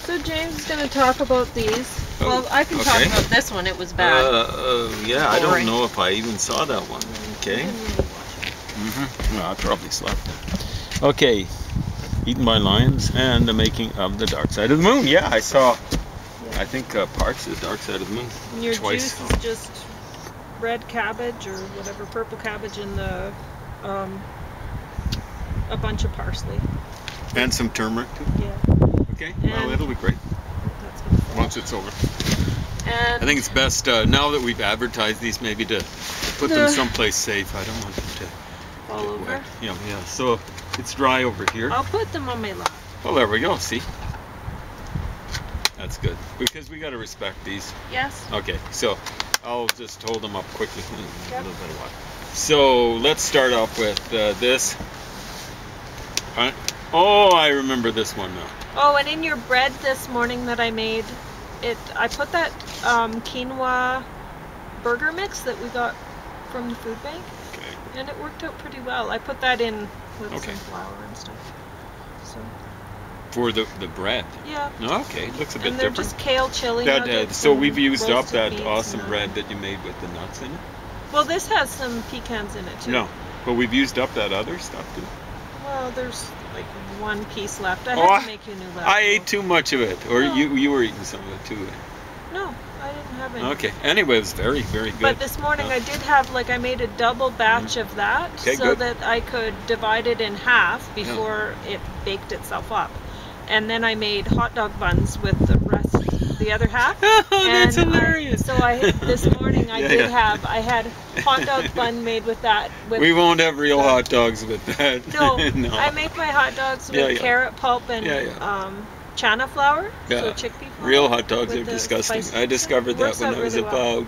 So James is going to talk about these. Oh, well, I can talk about this one. It was bad. Yeah, I don't know if I even saw that one. Okay. Well, I probably slept. Okay. Eaten by Lions and the Making of the Dark Side of the Moon. Yeah, I saw. I think parts of the Dark Side of the Moon. And your twice. juice is just red cabbage or whatever, purple cabbage, and the a bunch of parsley. And some turmeric too. Yeah. Okay. Well, it'll be great. That's gonna fall. Once it's over. And I think it's best now that we've advertised these, maybe to put them someplace safe. I don't want them to fall get over. wet. Yeah. So it's dry over here. I'll put them on my lap. Oh, there we go. See, that's good because we got to respect these. Yes. Okay, so I'll just hold them up quickly in Yep. a little bit of water. So let's start off with this. Oh, I remember this one now. Oh, and in your bread this morning that I made, I put that quinoa burger mix that we got from the food bank. Okay. And it worked out pretty well. I put that in with Okay. some flour and stuff. So. For the bread. Yeah. No, okay, it looks a bit And they're different. just kale chili nuggets. So we've and used up roasted that beets awesome and bread that you made with the nuts in it. Well, this has some pecans in it too. No, but we've used up that other stuff too. Well, there's like one piece left. I Oh, had to make you a new leftover. I ate too much of it, or No. you were eating some of it too. No, I didn't have any. Okay. Anyway, it was very, very good. But this morning I did have, I made a double batch of that Okay, so good. that I could divide it in half before it baked itself up. And then I made hot dog buns with the other half. That's hilarious. This morning I I had hot dog bun made with that. We won't have real hot dogs with that. No, No. I make my hot dogs with carrot pulp and chana flour, so chickpea flour. Real hot dogs are with the disgusting. spices. I discovered that Works when out I was really well.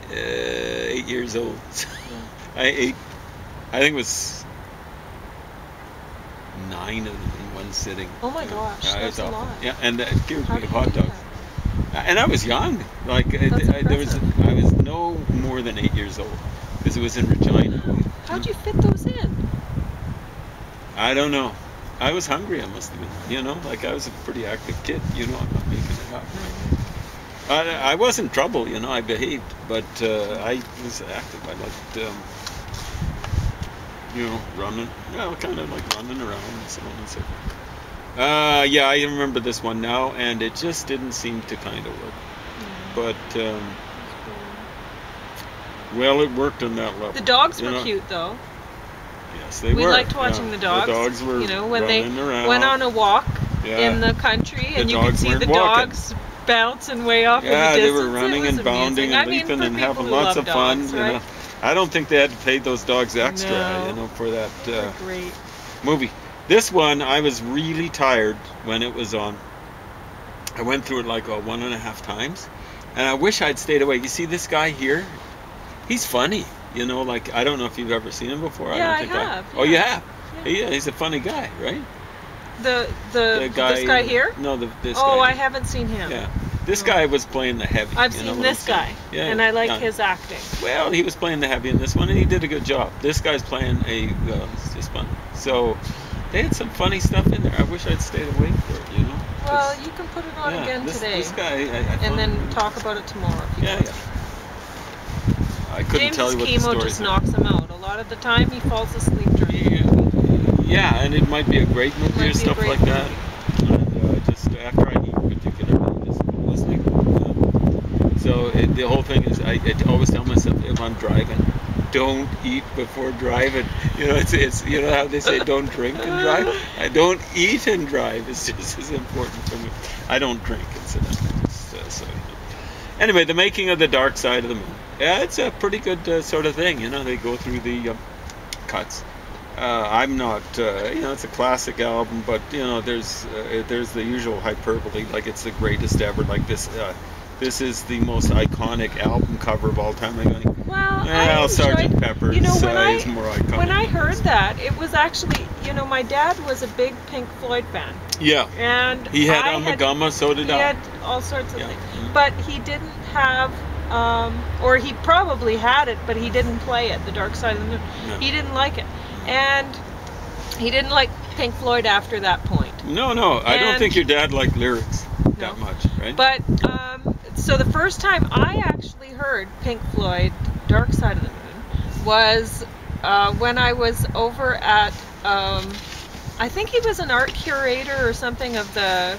about 8 years old. I ate, I think it was 9 of them in one sitting. Oh my gosh, Yeah, that's it was a awful. lot. Yeah, and cured How me did you hot do dogs. And I was young. I was no more than 8 years old because it was in Regina. How'd you fit those in? I don't know. I was hungry, I must have been. I was a pretty active kid. I'm not making it up. I was in trouble, I behaved, but I was active. I liked, running. Well, kind of like running around and so on and so forth. Yeah, I remember this one now, and it just didn't seem to kind of work. But, well, it worked on that level. The dogs were cute, though. Yes, they were. We liked watching the dogs. The dogs were when they around. went on a walk in the country, and you could see the dogs bouncing way off in the distance. Yeah, they were running and bounding and leaping and having lots of fun. Right? I don't think they had to pay those dogs extra, for that great movie. This one, I was really tired when it was on. I went through it 1.5 times, and I wish I'd stayed away. You see this guy here? He's funny. I don't know if you've ever seen him before. Yeah, I don't think I have. Oh, you have? Yeah. He's a funny guy, right? The guy, this guy here? No, this guy. Oh, I haven't seen him. Yeah. This guy was playing the heavy. I've seen this guy, and I like his acting. Well, he was playing the heavy in this one, and he did a good job. This guy's playing it's just fun. So they had some funny stuff in there. I wish I'd stayed away for it, Well, you can put it on again today. This guy, and then talk about it tomorrow if you want. I couldn't tell you what the story is. James's chemo just knocks him out. A lot of the time he falls asleep during it. Yeah, and it might be a great movie or stuff like that. And just after I eat particularly, just fall asleep. So the whole thing is, I always tell myself if I'm driving, don't eat before driving. It's how they say don't drink and drive. I don't eat and drive. It's just as important for me. I don't drink, incidentally. Anyway, the Making of the Dark Side of the Moon. Yeah, it's a pretty good sort of thing. They go through the cuts. I'm not, it's a classic album, but there's the usual hyperbole, like it's the greatest ever. Like this is the most iconic album cover of all time. I'm going, well, Sgt. Pepper's is more iconic. When I heard that, it was actually, my dad was a big Pink Floyd fan. Yeah. And he had Amagama, so did I. He had all sorts of things. But he didn't have, or he probably had it, but he didn't play it, The Dark Side of the Moon. No. He didn't like it. And he didn't like Pink Floyd after that point. No, I don't And- think your dad liked lyrics that No. much, right? But so the first time I actually heard Pink Floyd, Dark Side of the Moon, was when I was over at I think he was an art curator or something of the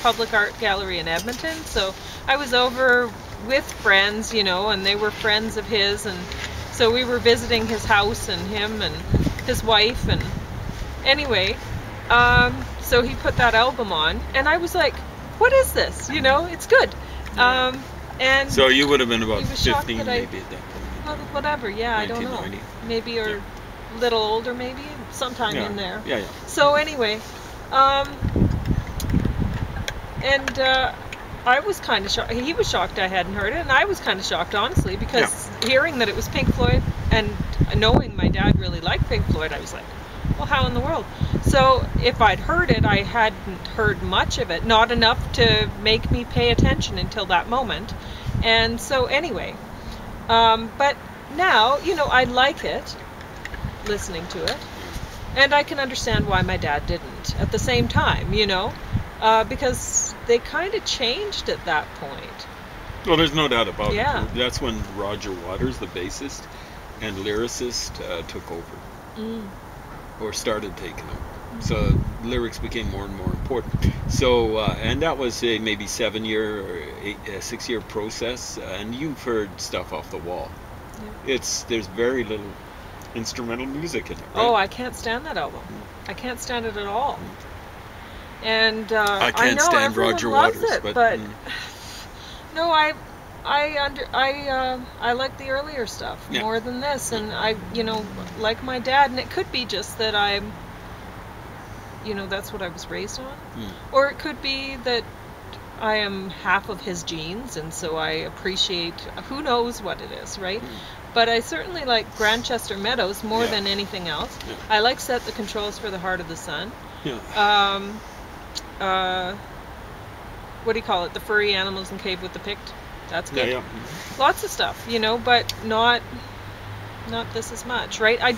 public art gallery in Edmonton. So I was over with friends, you know, and they were friends of his, and so we were visiting his house and him and his wife, and anyway, so he put that album on, and I was like, what is this? You know, it's good. And so you would have been about he was shocked 15 that maybe at that point. well, whatever, yeah, I don't know. 1990. Maybe, or a little older maybe, sometime in there. Yeah. So anyway, and I was kind of shocked. He was shocked I hadn't heard it, and I was kind of shocked, honestly, because hearing that it was Pink Floyd and knowing my dad really liked Pink Floyd, I was like, well, how in the world? So if I'd heard it, I hadn't heard much of it, not enough to make me pay attention until that moment. And so anyway, but now, you know, I like it, listening to it, and I can understand why my dad didn't at the same time, you know, because they kind of changed at that point. Well, there's no doubt about Yeah. it. That's when Roger Waters, the bassist and lyricist, took over. Or started taking over. So lyrics became more and more important. So, and that was a maybe 7-year or 6-year process. And you've heard stuff off the wall. Yeah. There's very little instrumental music in it. Right? Oh, I can't stand that album. I can't stand it at all. And I can't know stand everyone Roger loves Waters, it, but no, I like the earlier stuff more than this, and I, you know, like my dad, and it could be just that I'm, you know, that's what I was raised on, or it could be that I am half of his genes, and so I appreciate, who knows what it is, right? But I certainly like Grantchester Meadows more than anything else. I like Set the Controls for the Heart of the Sun. What do you call it? The Furry Animals in Cave with the Pict. That's good. Yeah. Lots of stuff, you know, but not this as much, right? I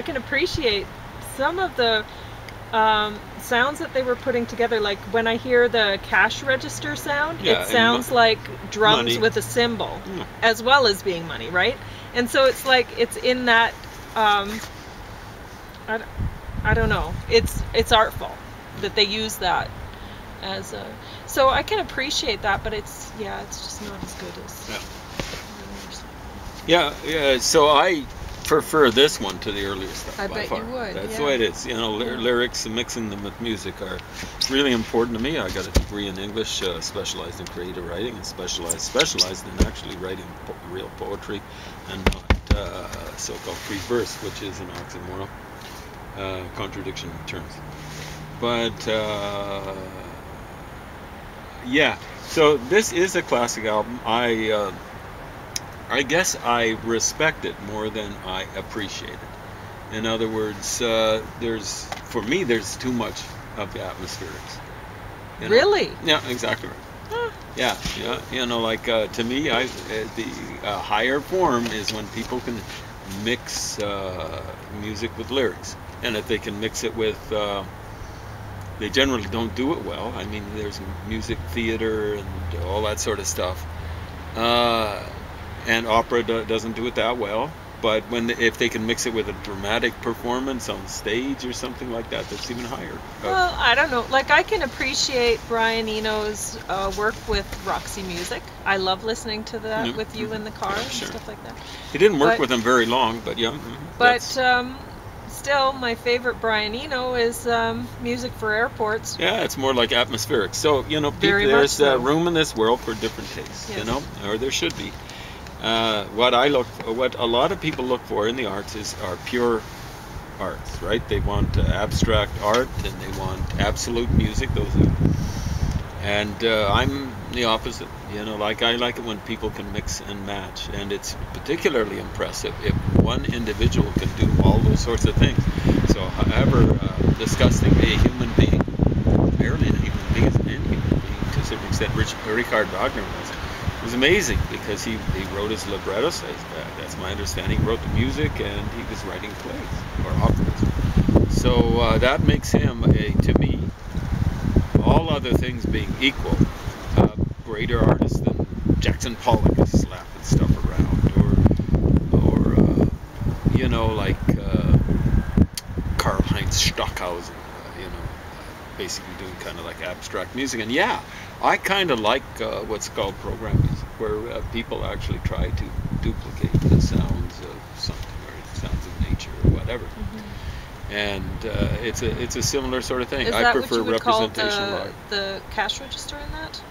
can appreciate some of the sounds that they were putting together. Like when I hear the cash register sound, it sounds like drums money. with a cymbal, as well as being money, right? And so it's like it's in that. I don't know. It's artful that they use that as a. So I can appreciate that, but it's just not as good as. Yeah. So I prefer this one to the earlier stuff. I by bet far. you would. That's the way it is. You know, lyrics and mixing them with music are really important to me. I got a degree in English, specialized in creative writing, and specialized in actually writing real poetry, and not so-called free verse, which is an oxymoron, contradiction in terms. But yeah, so this is a classic album. I guess I respect it more than I appreciate it. In other words, for me there's too much of the atmospherics. You know? Really? Yeah, exactly right. Huh. Yeah. You know, like to me, the higher form is when people can mix music with lyrics, and if they can mix it with. They generally don't do it well. I mean, there's music theater and all that sort of stuff. And opera doesn't do it that well. But if they can mix it with a dramatic performance on stage or something like that, that's even higher. Well, I don't know. Like, I can appreciate Brian Eno's work with Roxy Music. I love listening to that with you in the car and stuff like that. He didn't work with them very long, but yeah. But still, my favorite Brian Eno is Music for Airports. Yeah, it's more like atmospheric. So, you know, there's room in this world for different tastes, you know, or there should be. What a lot of people look for in the arts are pure arts, right? They want abstract art and they want absolute music. And I'm the opposite. You know, like I like it when people can mix and match, and it's particularly impressive if one individual can do all those sorts of things. So, however disgusting a human being, barely a human being, is an inhuman being to a certain extent, Richard Wagner was amazing because he wrote his librettos. That's my understanding. He wrote the music and he was writing plays or operas. So that makes him, to me, all other things being equal, a greater artist than Jackson Pollock is slapping stuff around, or you know, like Karl-Heinz Stockhausen, you know, basically doing kind of like abstract music. And yeah, I kind of like what's called program music, where people actually try to duplicate the sounds of something, or the sounds of nature, or whatever. And it's a similar sort of thing. Is I that prefer what you would representation call live. the cash register in that?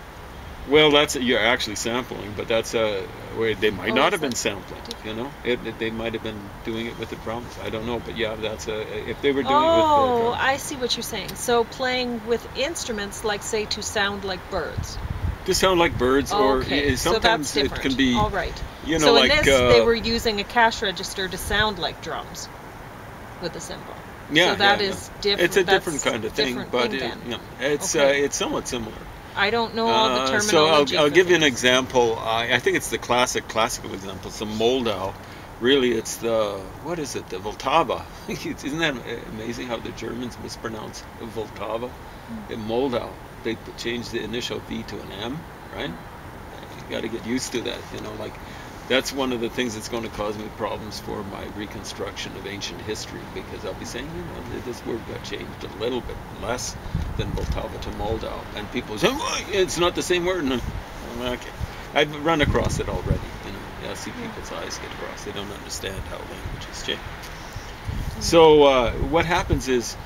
Well, that's you're actually sampling, but that's where they might not have been sampling. You know, they might have been doing it with the drums. I don't know, but yeah, that's if they were doing it with the drums. I see what you're saying. So playing with instruments, like say to sound like birds. To sound like birds, or sometimes so that's it can be. All right. You know, so like in this, they were using a cash register to sound like drums with a cymbal. Yeah, so that is different. It's a different kind of thing, but it's somewhat similar. I don't know all the terminology. So I'll give you an example. I think it's the classical example. It's a Moldau. Really, it's the, what is it? The Vltava. Isn't that amazing how the Germans mispronounce Vltava? In Moldau, they changed the initial V to an M, right? You got to get used to that. You know, like that's one of the things that's going to cause me problems for my reconstruction of ancient history, because I'll be saying, you know, this word got changed a little bit less than Vltava to Moldau, and people say, oh, it's not the same word. And okay, I've run across it already. You know, I see people's eyes get crossed. They don't understand how languages change. So what happens is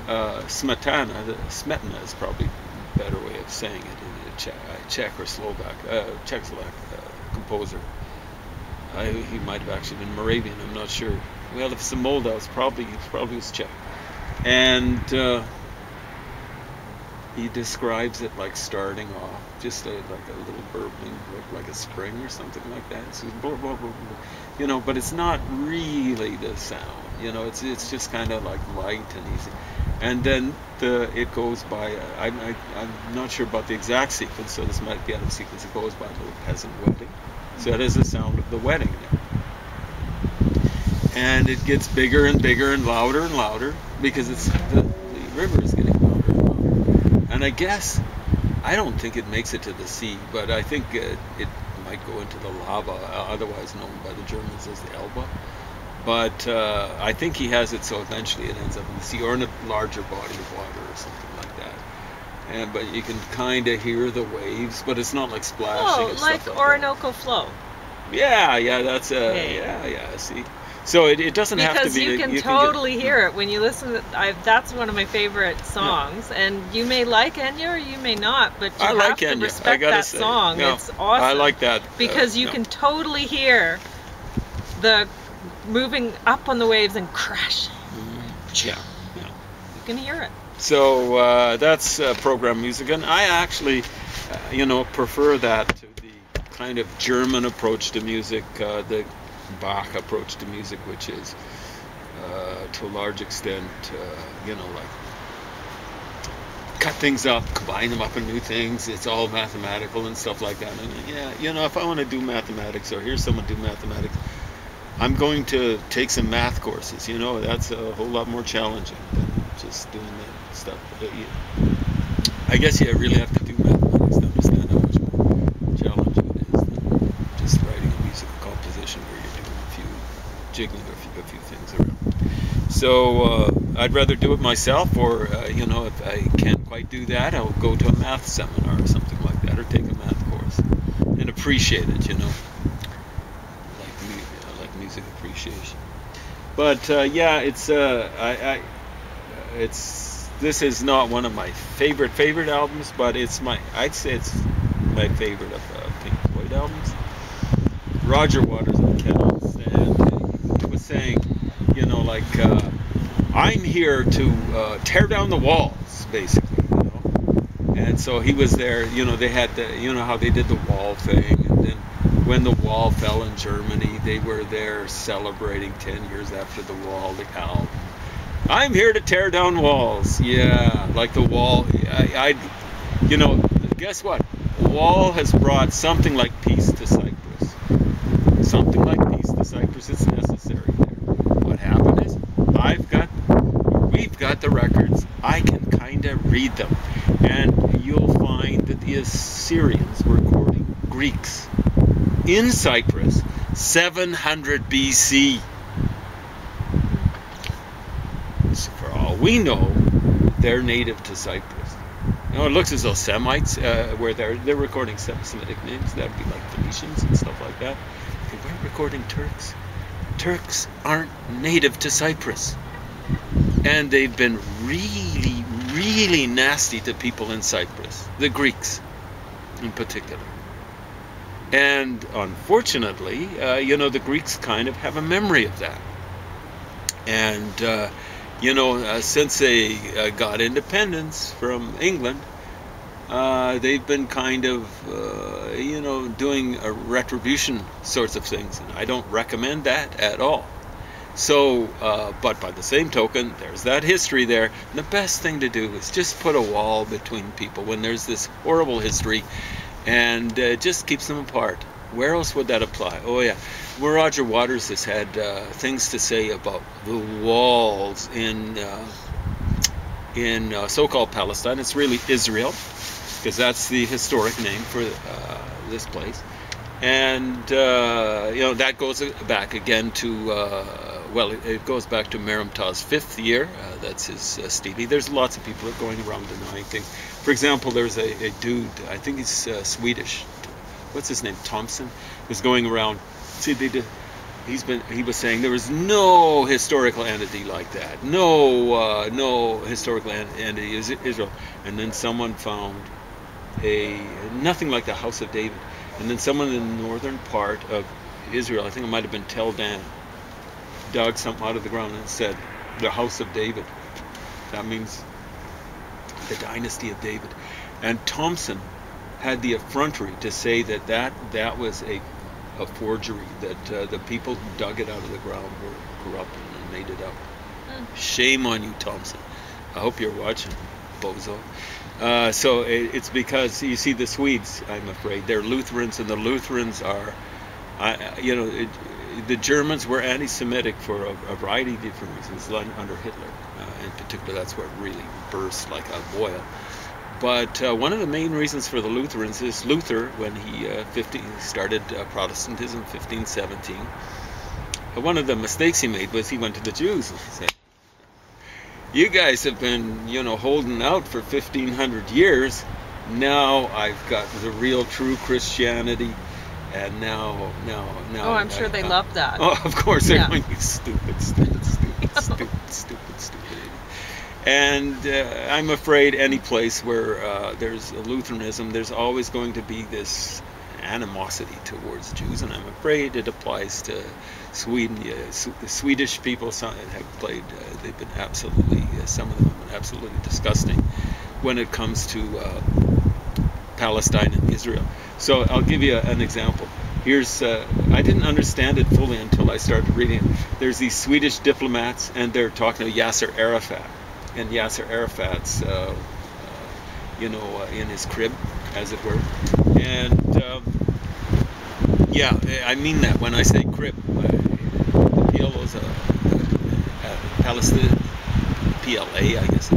Smetana is probably a better way of saying it, in Czech or Czechoslovak composer. He might have actually been Moravian, I'm not sure. Well, if it's a Moldau, it's probably was Czech. And he describes it like starting off, just like a little burbling, like a spring or something like that. So blah, blah, blah, blah. You know, but it's not really the sound. You know, it's just kind of like light and easy. And then it goes by, I'm not sure about the exact sequence, so this might be out of sequence. It goes by a little peasant wedding. So that is the sound of the wedding there. And it gets bigger and bigger and louder because the river is getting louder and louder. And I guess, I don't think it makes it to the sea, but I think it might go into the lava, otherwise known by the Germans as the Elbe. But I think he has it so eventually it ends up in the sea or in a larger body of water or something like that. But you can kind of hear the waves, but it's not like splashing. Oh, like Orinoco Flow. Yeah, that's yeah. See, so it doesn't have to be. Because you can totally hear it when you listen to. That's one of my favorite songs, and you may like Enya or you may not, but you have to respect that song. No, it's awesome. I like that because you can totally hear the moving up on the waves and crashing. Yeah. You can hear it. So that's program music, and I actually, prefer that to the kind of German approach to music, the Bach approach to music, which is, to a large extent, like cut things up, combine them up in new things. It's all mathematical and stuff like that. And if I want to do mathematics or hear someone do mathematics, I'm going to take some math courses. That's a whole lot more challenging than just doing that stuff. I guess you really have to do mathematics to understand how much more challenging it is than just writing a musical composition where you're doing jiggling a few things around. So I'd rather do it myself, or if I can't quite do that, I'll go to a math seminar or something like that, or take a math course and appreciate it. Like music appreciation. But this is not one of my favorite albums, but I'd say it's my favorite of Pink Floyd albums. Roger Waters on Kells, and he was saying, I'm here to tear down the walls, basically, And so he was there, they had how they did the wall thing, and then when the wall fell in Germany, they were there celebrating 10 years after the wall, the album. I'm here to tear down walls. Yeah, like the wall. Guess what? The wall has brought something like peace to Cyprus. Something like peace to Cyprus. It's necessary there. What happened is, we've got the records. I can kind of read them. And you'll find that the Assyrians were courting Greeks in Cyprus, 700 BC. So for all we know, they're native to Cyprus. You know, it looks as though Semites, where they're recording Semitic names, that'd be like Phoenicians and stuff like that. But we're recording Turks. Turks aren't native to Cyprus. And they've been really, really nasty to people in Cyprus, the Greeks in particular. And unfortunately, you know, the Greeks kind of have a memory of that. And, you know, since they got independence from England, they've been kind of, you know, doing a retribution sorts of things. And I don't recommend that at all. So, but by the same token, there's that history there. And the best thing to do is just put a wall between people when there's this horrible history, and it just keeps them apart. Where else would that apply? Oh yeah, well, Roger Waters has had things to say about the walls in so-called Palestine. It's really Israel, because that's the historic name for this place. And you know, that goes back again to well, it goes back to Merimtau's 5th year. That's his stele. There's lots of people going around denying things. For example, there's a dude, I think he's Swedish. What's his name? Thompson, who's going around. See, he was saying there was no historical entity like that. No historical entity is Israel. And then someone found nothing like the House of David. And then someone in the northern part of Israel, I think it might have been Tel Dan, dug something out of the ground and said, the House of David. That means the dynasty of David. And Thompson had the effrontery to say that was a forgery, that the people who dug it out of the ground were corrupt and made it up. Shame on you, Thompson. I hope you're watching, bozo. So it's because, you see, the Swedes, I'm afraid, they're Lutherans, and the Lutherans are, you know, the Germans were anti-Semitic for a variety of different reasons, under Hitler. In particular, that's where it really burst like a boil. But one of the main reasons for the Lutherans is Luther, when he started Protestantism in 1517, one of the mistakes he made was he went to the Jews and said, you guys have been, you know, holding out for 1,500 years. Now I've got the real true Christianity. And now. Oh, I'm sure they love that. Oh, of course, they're going, you stupid. And I'm afraid any place where there's Lutheranism, there's always going to be this animosity towards Jews, and I'm afraid it applies to Sweden. The Swedish people have played, they've been absolutely, some of them have been absolutely disgusting when it comes to Palestine and Israel. So I'll give you an example. Here's, I didn't understand it fully until I started reading it. There's these Swedish diplomats, and they're talking to Yasser Arafat. And Yasser Arafat's, you know, in his crib, as it were. And, yeah, I mean that when I say crib. The PLO's a Palestinian, PLA, I guess,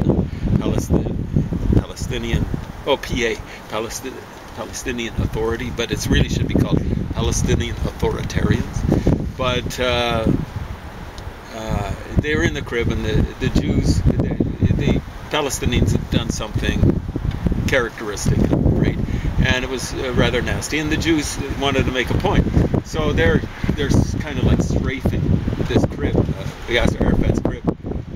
Palestinian, oh, PA, Palestinian Authority, but it really should be called Palestinian Authoritarians. But they were in the crib, and the Jews, the Palestinians had done something characteristic, great, and it was rather nasty, and the Jews wanted to make a point. So they're kind of like strafing this crib, Yasser Arafat's crib,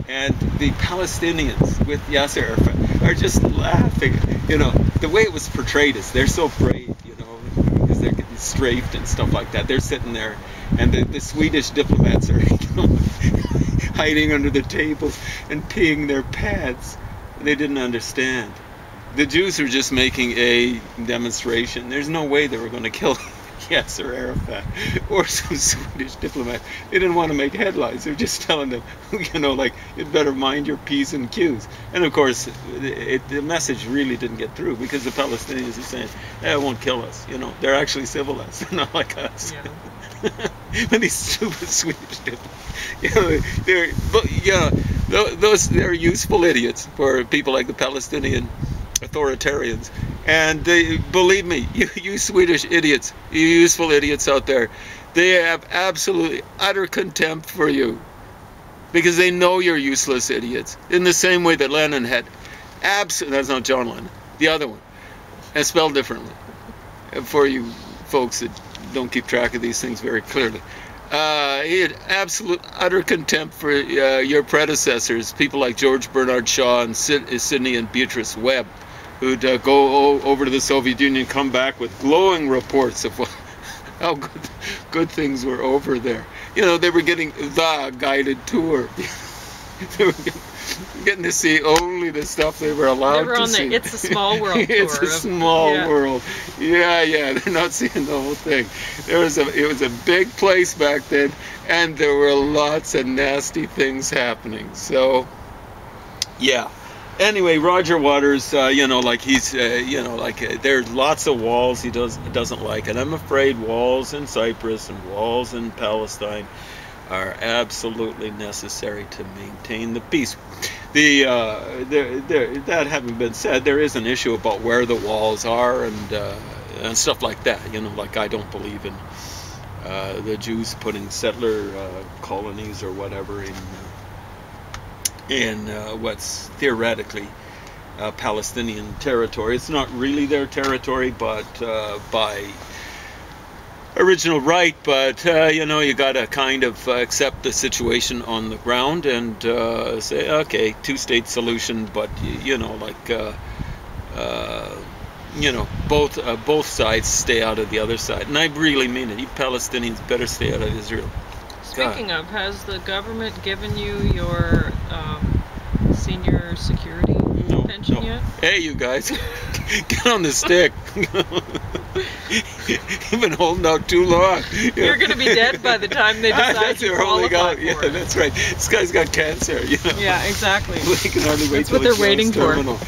and the Palestinians with Yasser Arafat are just laughing. You know, the way it was portrayed is they're so brave, you know, because they're getting strafed and stuff like that. They're sitting there, and the Swedish diplomats are, you know, hiding under the tables and peeing their pants. They didn't understand. The Jews were just making a demonstration. There's no way they were going to kill Yasser Arafat or some Swedish diplomat. They didn't want to make headlines. They're just telling them, you know, like, you'd better mind your P's and Q's. And of course, the message really didn't get through, because the Palestinians are saying, it won't kill us. You know, they're actually civilized. They're not like us. Yeah. But these stupid Swedish diplomats, you know, those they're useful idiots for people like the Palestinian authoritarians. And believe me, you Swedish idiots, you useful idiots out there, they have absolutely utter contempt for you. Because they know you're useless idiots. In the same way that Lennon had that's not John Lennon, the other one. And spelled differently. For you folks that don't keep track of these things very clearly. He had absolute utter contempt for your predecessors, people like George Bernard Shaw and Sidney and Beatrice Webb, who'd go over to the Soviet Union, come back with glowing reports of how good things were over there. You know, they were getting the guided tour. They were getting to see only the stuff they were allowed to see. It's a Small World tour. It's a small world. Yeah, they're not seeing the whole thing. It was a big place back then, and there were lots of nasty things happening. So, yeah. Anyway, Roger Waters, there's lots of walls he doesn't like, and I'm afraid walls in Cyprus and walls in Palestine are absolutely necessary to maintain the peace. That having been said, there is an issue about where the walls are and stuff like that. You know, like I don't believe in the Jews putting settler colonies or whatever in what's theoretically Palestinian territory. It's not really their territory, but by original right. But you got to kind of accept the situation on the ground and say, okay, two-state solution. But both sides stay out of the other side. And I really mean it. You Palestinians better stay out of Israel. Speaking of, has the government given you your senior security pension yet? Hey, you guys, get on the stick. You've been holding out too long. You're going to be dead by the time they decide to qualify for it. Yeah, that's right. This guy's got cancer. Yeah, exactly. They can hardly wait that's what they're waiting for. Terminal.